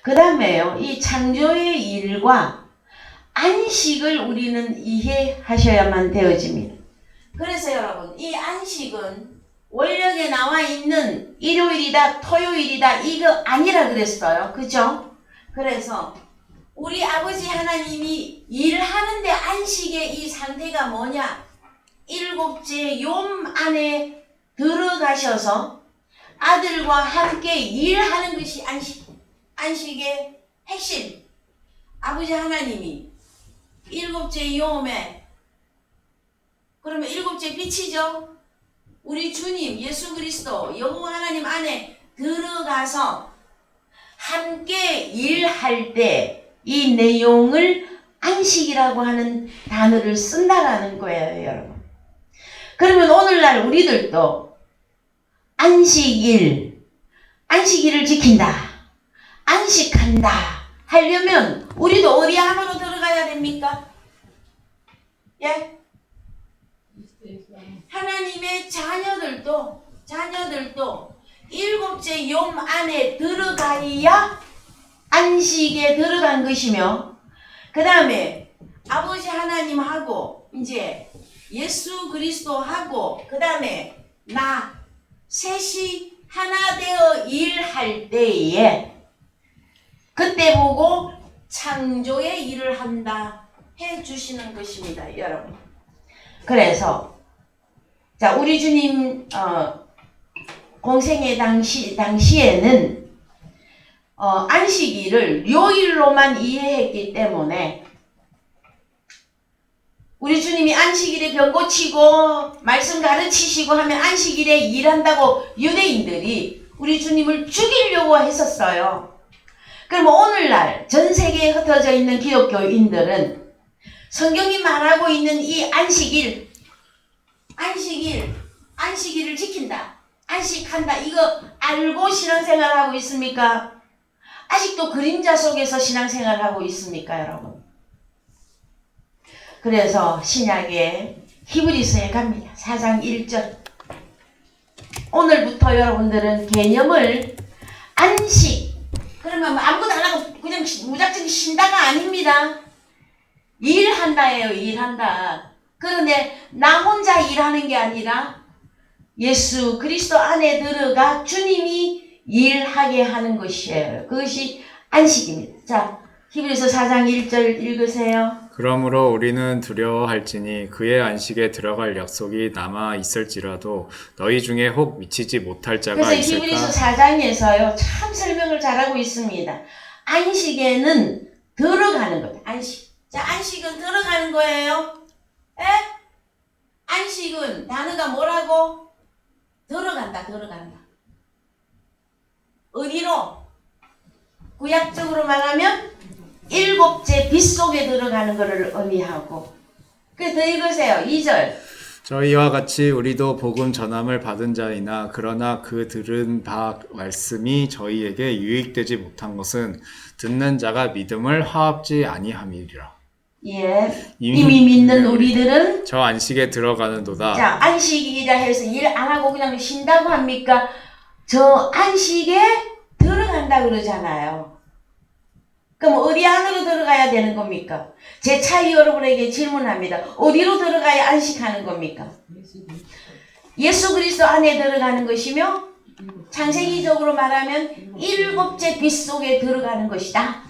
그 다음에요, 이 창조의 일과 안식을 우리는 이해하셔야만 되어집니다. 그래서 여러분, 이 안식은 원력에 나와 있는 일요일이다, 토요일이다, 이거 아니라 그랬어요. 그죠? 그래서 우리 아버지 하나님이 일하는데 안식의 이 상태가 뭐냐? 일곱째 욤 안에 들어가셔서 아들과 함께 일하는 것이 안식의 핵심. 아버지 하나님이 일곱째 욤에, 그러면 일곱째 빛이죠? 우리 주님 예수 그리스도 여호와 하나님 안에 들어가서 함께 일할 때 이 내용을 안식이라고 하는 단어를 쓴다라는 거예요, 여러분. 그러면 오늘날 우리들도 안식일을 지킨다, 안식한다 하려면 우리도 어디 안으로 들어가야 됩니까? 예? 하나님의 자녀들도 일곱째 욤 안에 들어가야 안식에 들어간 것이며, 그 다음에 아버지 하나님하고 이제 예수 그리스도하고 그 다음에 나 셋이 하나 되어 일할 때에 그때 보고 창조의 일을 한다 해주시는 것입니다, 여러분. 그래서 자, 우리 주님 공생의 당시에는 안식일을 요일로만 이해했기 때문에 우리 주님이 안식일에 병 고치고 말씀 가르치시고 하면 안식일에 일한다고 유대인들이 우리 주님을 죽이려고 했었어요. 그럼 오늘날 전 세계에 흩어져 있는 기독교인들은 성경이 말하고 있는 이 안식일을 지킨다, 안식한다, 이거 알고 신앙생활하고 있습니까? 아직도 그림자 속에서 신앙생활하고 있습니까, 여러분? 그래서 신약의 히브리서에 갑니다. 4장 1절. 오늘부터 여러분들은 개념을 안식, 그러면 아무것도 안 하고 그냥 무작정 쉰다가 아닙니다. 일한다예요. 일한다. 그런데 나 혼자 일하는 게 아니라 예수 그리스도 안에 들어가 주님이 일하게 하는 것이에요. 그것이 안식입니다. 자, 히브리서 4장 1절 읽으세요. 그러므로 우리는 두려워할지니 그의 안식에 들어갈 약속이 남아 있을지라도 너희 중에 혹 미치지 못할 자가 그래서 있을까? 히브리서 4장에서요. 참 설명을 잘하고 있습니다. 안식에는 들어가는 것. 안식. 자, 안식은 들어가는 거예요. 에? 안식은 단어가 뭐라고? 들어간다. 어디로? 구약적으로 말하면 일곱째 빗속에 들어가는 것을 의미하고. 그래서 더 읽으세요. 2절. 저희와 같이 우리도 복음 전함을 받은 자이나 그러나 그 들은 바 말씀이 저희에게 유익되지 못한 것은 듣는 자가 믿음을 화합지 아니함이리라. 예. 이미 믿는 우리들은 저 안식에 들어가는도다. 자, 안식이라 해서 일 안 하고 그냥 쉰다고 합니까? 저 안식에 들어간다 그러잖아요. 그럼 어디 안으로 들어가야 되는 겁니까? 제 차이 여러분에게 질문합니다. 어디로 들어가야 안식하는 겁니까? 예수 그리스도 안에 들어가는 것이며 창세기적으로 말하면 일곱째 빗속에 들어가는 것이다.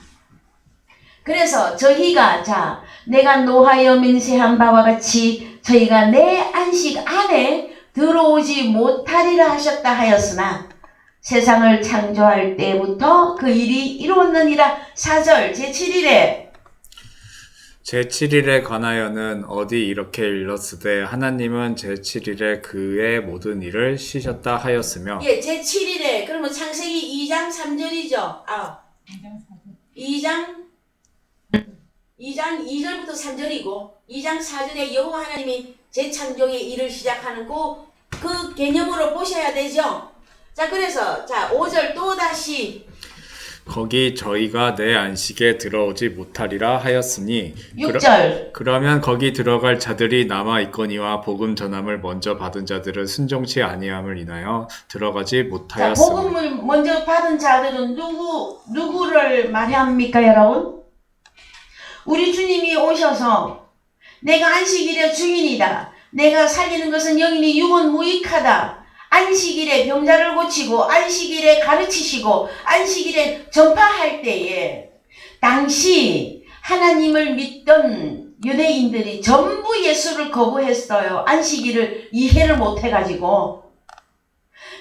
그래서 저희가 자 내가 노하여 맹세한 바와 같이 저희가 내 안식 안에 들어오지 못하리라 하셨다 하였으나 세상을 창조할 때부터 그 일이 이루었느니라. 4절 제7일에 제7일에 관하여는 어디 이렇게 일렀으되 하나님은 제7일에 그의 모든 일을 쉬셨다 하였으며 예, 제7일에 그러면 창세기 2장 3절이죠. 2장 2절부터 3절이고 2장 4절에 여호와 하나님이 재창조의 일을 시작하는 그 개념으로 보셔야 되죠. 자, 그래서 자 5절 또다시 거기 저희가 내 안식에 들어오지 못하리라 하였으니 6절 그러면 거기 들어갈 자들이 남아 있거니와 복음 전함을 먼저 받은 자들은 순종치 아니함을 인하여 들어가지 자, 못하였으니 복음을 먼저 받은 자들은 누구를 말합니까, 여러분? 우리 주님이 오셔서 내가 안식일의 주인이다. 내가 살리는 것은 영이니 육은 무익하다. 안식일에 병자를 고치고 안식일에 가르치시고 안식일에 전파할 때에 당시 하나님을 믿던 유대인들이 전부 예수를 거부했어요. 안식일을 이해를 못해가지고.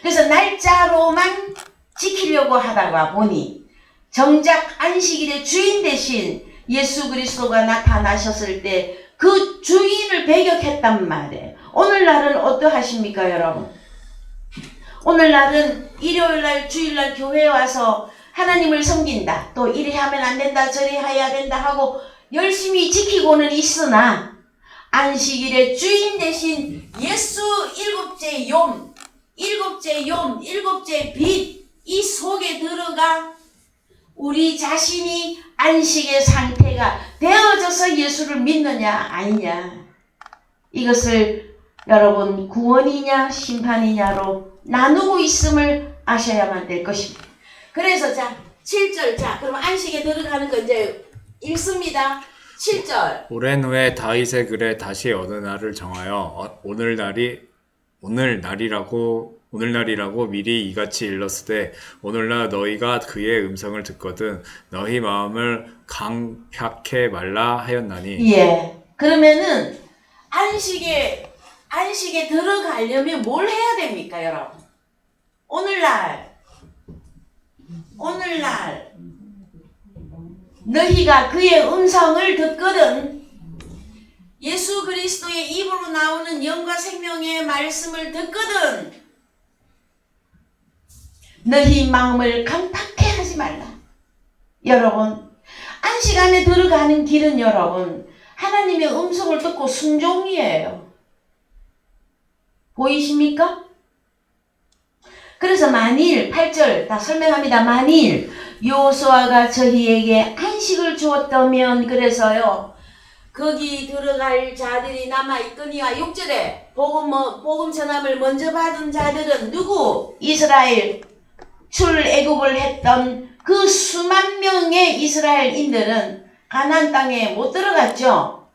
그래서 날짜로만 지키려고 하다가 보니 정작 안식일의 주인 대신 예수 그리스도가 나타나셨을 때 그 주인을 배격했단 말이에요. 오늘날은 어떠하십니까, 여러분? 오늘날은 일요일날 주일날 교회에 와서 하나님을 섬긴다. 또 이리 하면 안 된다 저리 해야 된다 하고 열심히 지키고는 있으나 안식일의 주인 대신 예수 일곱째 욤, 일곱째 빛 이 속에 들어가 우리 자신이 안식의 상태가 되어져서 예수를 믿느냐 아니냐 이것을 여러분 구원이냐 심판이냐로 나누고 있음을 아셔야만 될 것입니다. 그래서 자 7절 자 그럼 안식에 들어가는 거 이제 읽습니다. 7절 오랜 후에 다윗의 글에 다시 어느 날을 정하여 오늘날이라고 미리 이같이 일렀으되 오늘날 너희가 그의 음성을 듣거든 너희 마음을 강팍해 말라 하였나니. 예. 그러면은 안식에 들어가려면 뭘 해야 됩니까, 여러분? 오늘날 너희가 그의 음성을 듣거든 예수 그리스도의 입으로 나오는 영과 생명의 말씀을 듣거든 너희 마음을 강팍해 하지 말라. 여러분 안식 안에 들어가는 길은 여러분 하나님의 음성을 듣고 순종이에요. 보이십니까? 그래서 만일 8절 다 설명합니다. 만일 여호수아가 저희에게 안식을 주었다면 그래서요 거기 들어갈 자들이 남아있거니와 6절에 복음 전함을 먼저 받은 자들은 누구? 이스라엘 출애굽을 했던 그 수만 명의 이스라엘인들은 가나안 땅에 못 들어갔죠.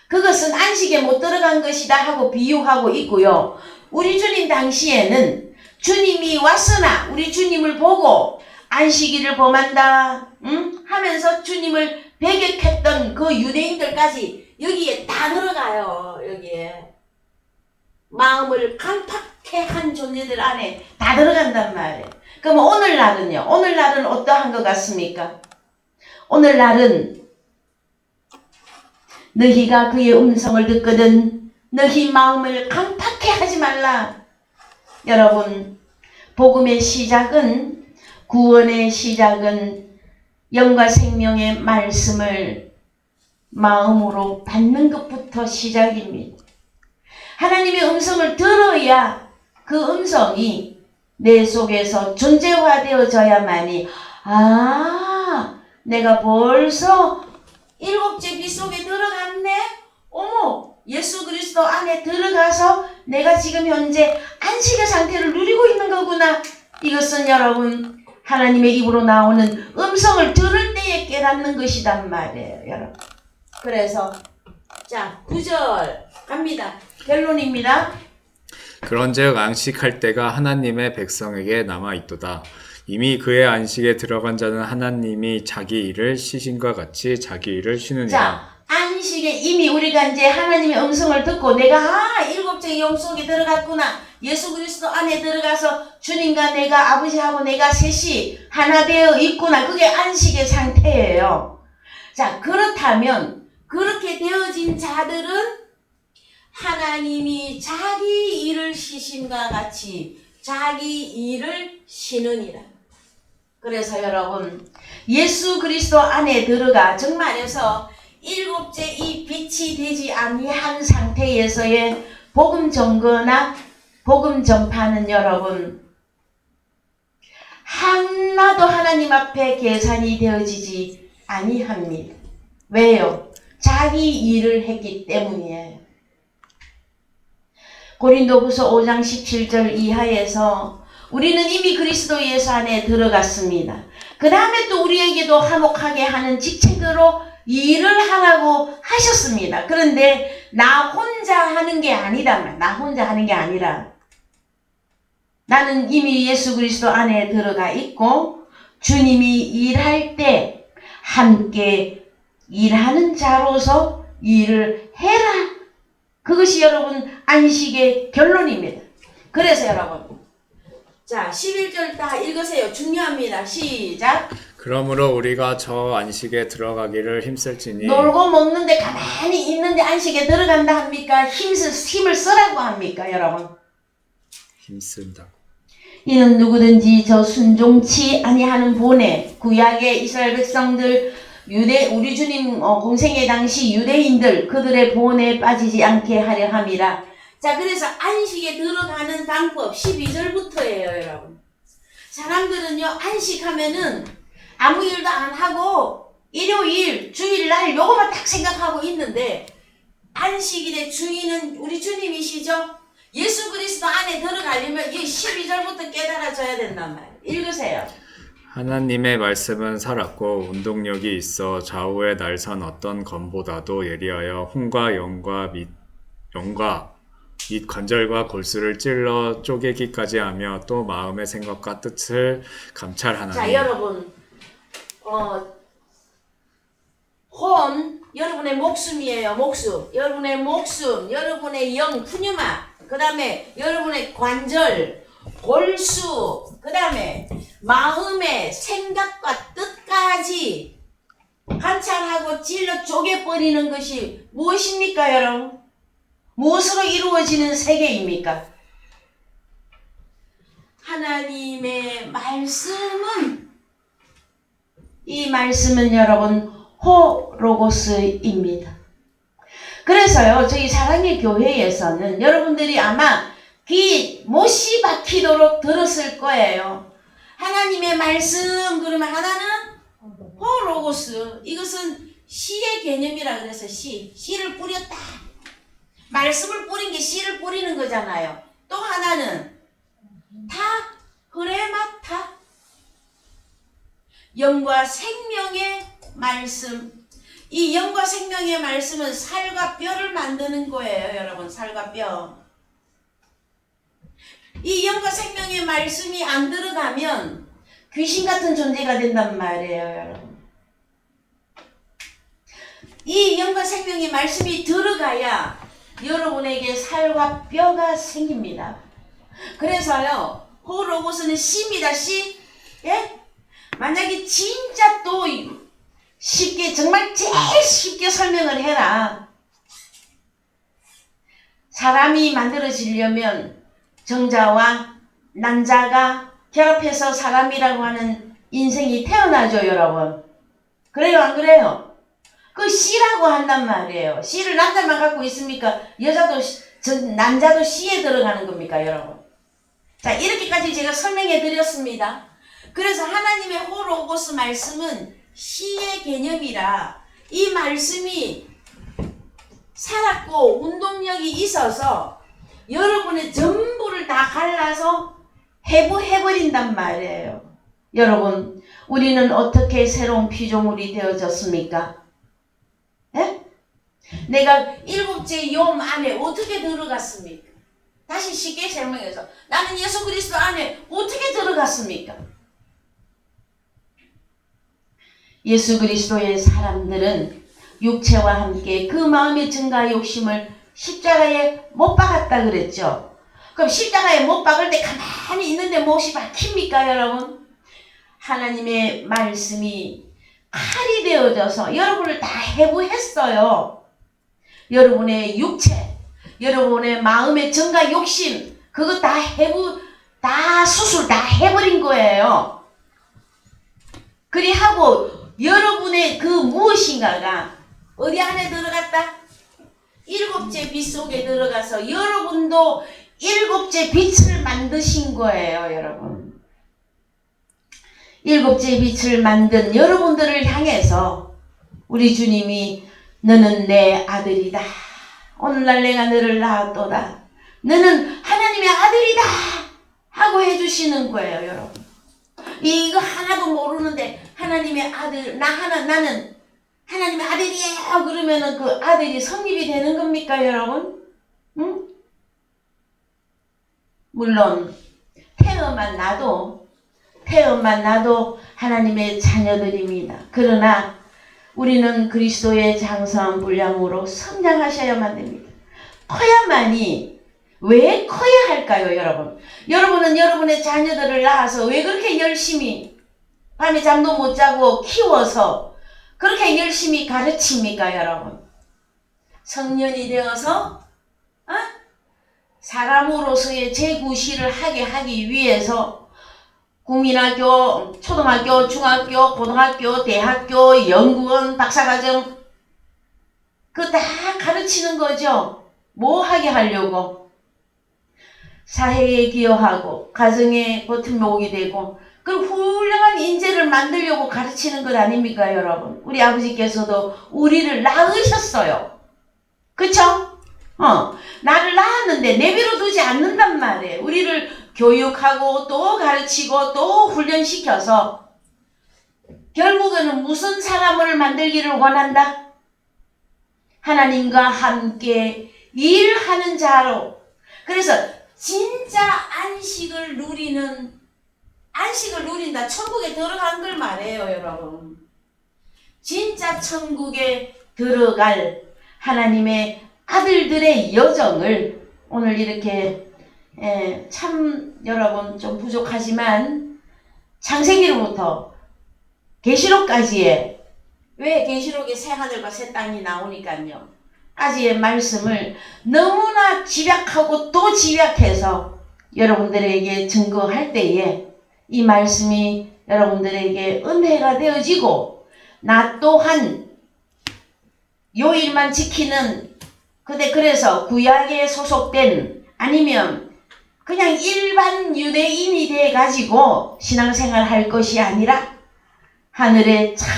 그것은 안식에 못 들어간 것이다 하고 비유하고 있고요. 우리 주님 당시에는 주님이 왔으나 우리 주님을 보고 안식일을 범한다 하면서 주님을 배격했던 그 유대인들까지 여기에 다 들어가요. 여기에 마음을 강팍해 한 존재들 안에 다 들어간단 말이에요. 그럼 오늘날은요? 오늘날은 어떠한 것 같습니까? 오늘날은 너희가 그의 음성을 듣거든 너희 마음을 강팍해 하지 말라. 여러분, 복음의 시작은, 구원의 시작은 영과 생명의 말씀을 마음으로 받는 것부터 시작입니다. 하나님의 음성을 들어야 그 음성이 내 속에서 존재화되어져야만이 내가 벌써 일곱째 빛 속에 들어갔네? 어머, 예수 그리스도 안에 들어가서 내가 지금 현재 안식의 상태를 누리고 있는 거구나. 이것은 여러분 하나님의 입으로 나오는 음성을 들을 때에 깨닫는 것이단 말이에요. 여러분. 그래서 자 9절 갑니다. 결론입니다. 그런즉 안식할 때가 하나님의 백성에게 남아있도다. 이미 그의 안식에 들어간 자는 하나님이 자기 일을 쉬신과 같이 자기 일을 쉬느니라. 자, 안식에 이미 우리가 이제 하나님의 음성을 듣고 내가 일곱째 영 속에 들어갔구나. 예수 그리스도 안에 들어가서 주님과 내가 아버지하고 내가 셋이 하나 되어 있구나. 그게 안식의 상태예요. 자, 그렇다면 그렇게 되어진 자들은 하나님이 자기 일을 쉬심과 같이 자기 일을 쉬느니라. 그래서 여러분 예수 그리스도 안에 들어가 정말해서 일곱째 이 빛이 되지 아니한 상태에서의 복음 전거나 복음 전파는 여러분 하나도 하나님 앞에 계산이 되어지지 아니합니다. 왜요? 자기 일을 했기 때문이에요. 고린도후서 5장 17절 이하에서 우리는 이미 그리스도 예수 안에 들어갔습니다. 그 다음에 또 우리에게도 화목하게 하는 직책으로 일을 하라고 하셨습니다. 그런데 나 혼자 하는 게 아니다. 나 혼자 하는 게 아니라 나는 이미 예수 그리스도 안에 들어가 있고 주님이 일할 때 함께 일하는 자로서 일을 해라. 그것이 여러분 안식의 결론입니다. 그래서 여러분 자 11절 다 읽으세요. 중요합니다. 시작. 그러므로 우리가 저 안식에 들어가기를 힘쓸지니 놀고 먹는데 가만히 있는데 안식에 들어간다 합니까? 힘을 쓰라고 합니까? 여러분 힘쓴다. 이는 누구든지 저 순종치 아니하는 본에 구약의 이스라엘 백성들 우리 주님 공생의 당시 유대인들 그들의 본에 빠지지 않게 하려 함이라. 자, 그래서 안식에 들어가는 방법 12절부터예요, 여러분. 사람들은요, 안식하면은 아무 일도 안 하고 일요일, 주일날 요거만 딱 생각하고 있는데 안식일의 주인은 우리 주님이시죠? 예수 그리스도 안에 들어가려면 이 12절부터 깨달아져야 된단 말이에요. 읽으세요. 하나님의 말씀은 살았고 운동력이 있어 좌우의 날선 어떤 검보다도 예리하여 혼과 영과 및 관절과 골수를 찔러 쪼개기까지 하며 또 마음의 생각과 뜻을 감찰하나니. 자, 여러분 혼 여러분의 목숨이에요. 목숨. 여러분의 목숨, 여러분의 영, 푸뉴마, 그 다음에 여러분의 관절, 골수, 그 다음에 마음의 생각과 뜻까지 관찰하고 찔러 쪼개버리는 것이 무엇입니까, 여러분? 무엇으로 이루어지는 세계입니까? 하나님의 말씀은, 이 말씀은 여러분 호로고스입니다. 그래서요, 저희 사랑의 교회에서는 여러분들이 아마 귀 못이 박히도록 들었을 거예요. 하나님의 말씀 그러면 하나는 호로고스. 이것은 씨의 개념이라 그래서 씨를 뿌렸다. 말씀을 뿌린 게 씨를 뿌리는 거잖아요. 또 하나는 다 흐레마타. 영과 생명의 말씀. 이 영과 생명의 말씀은 살과 뼈를 만드는 거예요, 여러분. 살과 뼈. 이 영과 생명의 말씀이 안 들어가면 귀신 같은 존재가 된단 말이에요, 여러분. 이 영과 생명의 말씀이 들어가야 여러분에게 살과 뼈가 생깁니다. 그래서요, 호로고스는 씨입니다, 씨. 예? 만약에 진짜 또 쉽게, 정말 제일 쉽게 설명을 해라. 사람이 만들어지려면 정자와 난자가 결합해서 사람이라고 하는 인생이 태어나죠, 여러분. 그래요, 안 그래요? 그 씨라고 한단 말이에요. 씨를 남자만 갖고 있습니까? 여자도, 남자도 씨에 들어가는 겁니까, 여러분? 자, 이렇게까지 제가 설명해 드렸습니다. 그래서 하나님의 호로고스 말씀은 씨의 개념이라 이 말씀이 살았고 운동력이 있어서 여러분의 전부를 다 갈라서 해부해버린단 말이에요. 여러분, 우리는 어떻게 새로운 피조물이 되어졌습니까? 예? 내가 일곱째 욤 안에 어떻게 들어갔습니까? 다시 쉽게 설명해서 나는 예수 그리스도 안에 어떻게 들어갔습니까? 예수 그리스도의 사람들은 육체와 함께 그 마음의 증가 욕심을 십자가에 못 박았다 그랬죠. 그럼 십자가에 못 박을 때 가만히 있는데 못이 박힙니까, 여러분? 하나님의 말씀이 칼이 되어져서 여러분을 다 해부했어요. 여러분의 육체, 여러분의 마음의 증가 욕심, 그거 다 다 수술 다 해버린 거예요. 그리하고 여러분의 그 무엇인가가 어디 안에 들어갔다? 일곱째 빛 속에 들어가서 여러분도 일곱째 빛을 만드신 거예요, 여러분. 일곱째 빛을 만든 여러분들을 향해서 우리 주님이 너는 내 아들이다. 오늘날 내가 너를 낳았도다. 너는 하나님의 아들이다. 하고 해주시는 거예요, 여러분. 이거 하나도 모르는데 하나님의 아들, 나는 하나님의 아들이에요. 그러면은 그 아들이 성립이 되는 겁니까, 여러분? 응? 물론 태어만 나도 하나님의 자녀들입니다. 그러나 우리는 그리스도의 장성한 분량으로 성장하셔야만 됩니다. 커야만이, 왜 커야 할까요, 여러분? 여러분은 여러분의 자녀들을 낳아서 왜 그렇게 열심히 밤에 잠도 못 자고 키워서 그렇게 열심히 가르칩니까, 여러분? 성년이 되어서 사람으로서의 재구실을 하기 위해서 국민학교, 초등학교, 중학교, 고등학교, 대학교, 연구원, 박사과정 그거 다 가르치는 거죠. 뭐 하게 하려고? 사회에 기여하고 가정에 버팀목이 되고 그 훌륭한 인재를 만들려고 가르치는 것 아닙니까, 여러분? 우리 아버지께서도 우리를 낳으셨어요. 그쵸? 나를 낳았는데 내버려 두지 않는단 말이에요. 우리를 교육하고 또 가르치고 또 훈련시켜서 결국에는 무슨 사람을 만들기를 원한다? 하나님과 함께 일하는 자로. 그래서 진짜 안식을 누린다. 천국에 들어간 걸 말해요, 여러분. 진짜 천국에 들어갈 하나님의 아들들의 여정을 오늘 이렇게 참 여러분 좀 부족하지만 창세기로부터 계시록까지의, 왜 계시록에 새 하늘과 새 땅이 나오니까요. 까지의 말씀을 너무나 집약하고 또 집약해서 여러분들에게 증거할 때에 이 말씀이 여러분들에게 은혜가 되어지고 나 또한 요 일만 지키는 그래서 구약에 소속된 아니면 그냥 일반 유대인이 돼가지고 신앙생활 할 것이 아니라 하늘의 참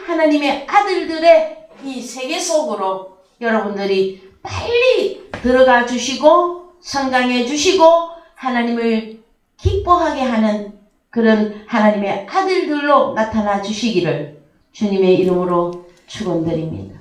하나님의 아들들의 이 세계 속으로 여러분들이 빨리 들어가 주시고 성장해 주시고 하나님을 기뻐하게 하는 그런 하나님의 아들들로 나타나 주시기를 주님의 이름으로 축원드립니다.